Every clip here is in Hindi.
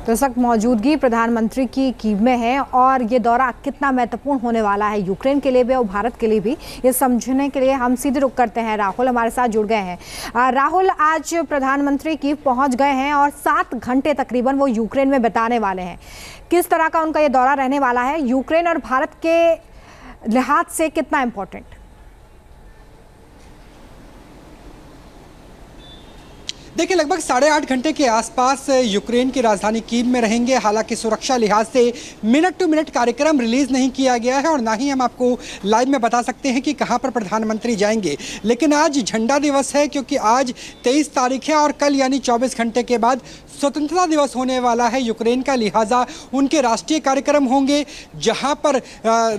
तो इस वक्त मौजूदगी प्रधानमंत्री की कीव में है और ये दौरा कितना महत्वपूर्ण होने वाला है यूक्रेन के लिए भी और भारत के लिए भी, ये समझने के लिए हम सीधे रुख करते हैं। राहुल हमारे साथ जुड़ गए हैं। राहुल, आज प्रधानमंत्री कीव पहुंच गए हैं और 7 घंटे तकरीबन वो यूक्रेन में बिताने वाले हैं। किस तरह का उनका ये दौरा रहने वाला है, यूक्रेन और भारत के लिहाज से कितना इम्पोर्टेंट? देखिए, लगभग 8.5 घंटे के आसपास यूक्रेन की राजधानी कीव में रहेंगे। हालांकि सुरक्षा लिहाज से मिनट टू मिनट कार्यक्रम रिलीज नहीं किया गया है और ना ही हम आपको लाइव में बता सकते हैं कि कहां पर प्रधानमंत्री जाएंगे। लेकिन आज झंडा दिवस है, क्योंकि आज 23 तारीख है और कल यानी 24 घंटे के बाद स्वतंत्रता दिवस होने वाला है यूक्रेन का। लिहाजा उनके राष्ट्रीय कार्यक्रम होंगे। जहां पर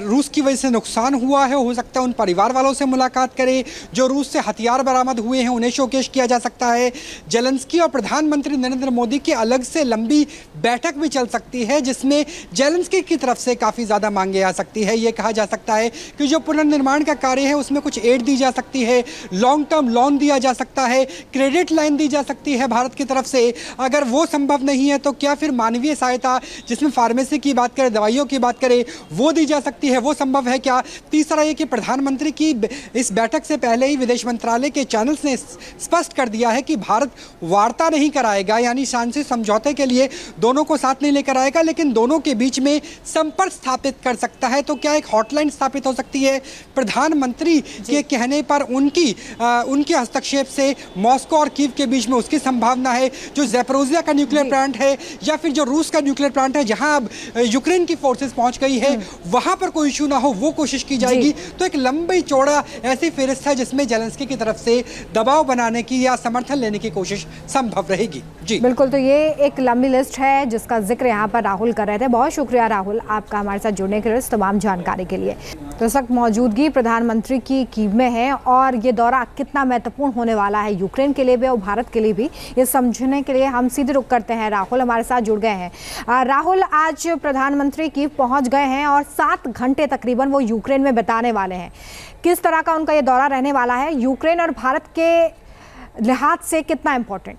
रूस की वजह से नुकसान हुआ है, हो सकता है उन परिवार वालों से मुलाकात करें। जो रूस से हथियार बरामद हुए हैं उन्हें शोकेश किया जा सकता है। जेलेंस्की और प्रधानमंत्री नरेंद्र मोदी की अलग से लंबी बैठक भी चल सकती है, जिसमें जेलेंस्की की तरफ से काफ़ी ज़्यादा मांगे आ सकती है। ये कहा जा सकता है कि जो पुनर्निर्माण का कार्य है उसमें कुछ एड दी जा सकती है, लॉन्ग टर्म लोन दिया जा सकता है, क्रेडिट लाइन दी जा सकती है भारत की तरफ से। अगर वो संभव नहीं है तो क्या फिर मानवीय सहायता, जिसमें फार्मेसी की बात करें, दवाइयों की बात करें, वो दी जा सकती है। वो संभव है क्या? तीसरा ये कि प्रधानमंत्री की इस बैठक से पहले ही विदेश मंत्रालय के चैनल्स ने स्पष्ट कर दिया है कि भारत वार्ता नहीं कराएगा, यानी शांति समझौते के लिए दोनों को साथ नहीं लेकर आएगा, लेकिन दोनों के बीच में संपर्क स्थापित कर सकता है। तो क्या एक हॉटलाइन स्थापित हो सकती है? प्रधानमंत्री के कहने पर उनके हस्तक्षेप से मॉस्को और कीव के बीच में उसकी संभावना है। जो ज़ैपोरिज़िया का न्यूक्लियर प्लांट है या फिर जो रूस का न्यूक्लियर प्लांट है, जहां अब यूक्रेन की फोर्सेस पहुंच गई है, वहां पर कोई इशू ना हो, वो कोशिश की जाएगी। तो एक लंबी चौड़ा ऐसी फेरिस्त है जिसमें जेलेंस्की की तरफ से दबाव बनाने की या समर्थन लेने की कोशिश संभव रहेगी। जी बिल्कुल, तो ये एक लंबी लिस्ट है जिसका जिक्र यहाँ पर राहुल कर रहे थे। बहुत शुक्रिया राहुल आपका हमारे साथ जुड़ने के लिए, इस तमाम जानकारी के लिए। तो इस वक्त मौजूदगी प्रधानमंत्री की कीव में है और ये दौरा कितना महत्वपूर्ण होने वाला है यूक्रेन के लिए भी और भारत के लिए भी, ये समझने के लिए हम सीधे रुख करते हैं। राहुल हमारे साथ जुड़ गए हैं। राहुल, आज प्रधानमंत्री कीव पहुंच गए हैं और 7 घंटे तकरीबन वो यूक्रेन में बिताने वाले हैं। किस तरह का उनका ये दौरा रहने वाला है, यूक्रेन और भारत के लिहाज से कितना इम्पोर्टेंट?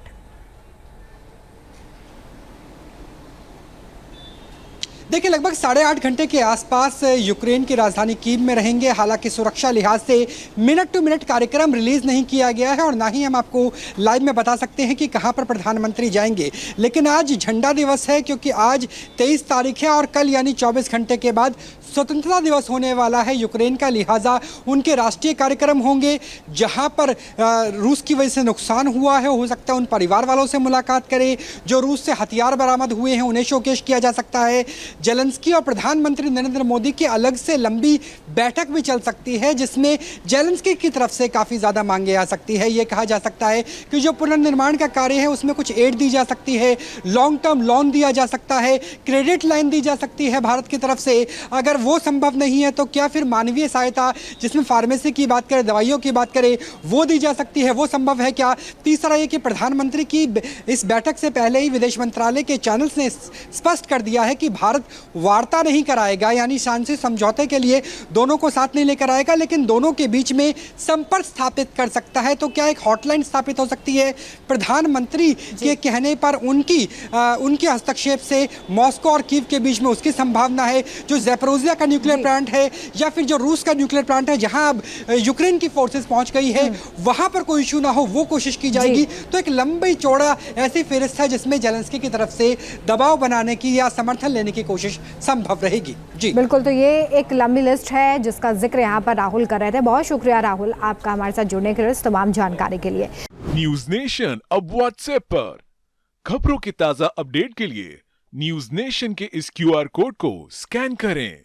देखिए, लगभग 8.5 घंटे के आसपास यूक्रेन की राजधानी कीव में रहेंगे। हालांकि सुरक्षा लिहाज से मिनट टू मिनट कार्यक्रम रिलीज नहीं किया गया है और ना ही हम आपको लाइव में बता सकते हैं कि कहां पर प्रधानमंत्री जाएंगे। लेकिन आज झंडा दिवस है, क्योंकि आज 23 तारीख है और कल यानी 24 घंटे के बाद स्वतंत्रता दिवस होने वाला है यूक्रेन का। लिहाजा उनके राष्ट्रीय कार्यक्रम होंगे। जहां पर रूस की वजह से नुकसान हुआ है, हो सकता है उन परिवार वालों से मुलाकात करें। जो रूस से हथियार बरामद हुए हैं उन्हें शोकेश किया जा सकता है। जेलेंस्की और प्रधानमंत्री नरेंद्र मोदी की अलग से लंबी बैठक भी चल सकती है, जिसमें जेलेंस्की की तरफ से काफ़ी ज़्यादा मांगे आ सकती है। ये कहा जा सकता है कि जो पुनर्निर्माण का कार्य है उसमें कुछ एड दी जा सकती है, लॉन्ग टर्म लोन दिया जा सकता है, क्रेडिट लाइन दी जा सकती है भारत की तरफ से। अगर वो संभव नहीं है तो क्या फिर मानवीय सहायता, जिसमें फार्मेसी की बात करें, दवाइयों की बात करें, वो दी जा सकती है। वो संभव है क्या? तीसरा ये कि प्रधानमंत्री की इस बैठक से पहले ही विदेश मंत्रालय के चैनल्स ने स्पष्ट कर दिया है कि भारत वार्ता नहीं कराएगा, यानी शांति समझौते के लिए दोनों को साथ नहीं लेकर आएगा, लेकिन दोनों के बीच में संपर्क स्थापित कर सकता है। तो क्या एक हॉटलाइन स्थापित हो सकती है? प्रधानमंत्री के कहने पर उनके हस्तक्षेप से मॉस्को और कीव के बीच में उसकी संभावना है। जो ज़ैपोरिज़िया का न्यूक्लियर प्लांट है या फिर जो रूस का न्यूक्लियर प्लांट है, जहां अब यूक्रेन की फोर्सेस पहुंच गई है, वहां पर कोई इशू ना हो, वो कोशिश की जाएगी। तो एक लंबी चौड़ा ऐसी फेरिस्त है जिसमें जेलेंस्की की तरफ से दबाव बनाने की या समर्थन लेने की कोशिश संभव रहेगी। जी बिल्कुल, तो ये एक लंबी लिस्ट है जिसका जिक्र यहाँ पर राहुल कर रहे थे। बहुत शुक्रिया राहुल आपका हमारे साथ जुड़ने के लिए, इस तमाम जानकारी के लिए। न्यूज नेशन अब व्हाट्सएप पर खबरों की ताजा अपडेट के लिए न्यूज नेशन के इस QR कोड को स्कैन करें।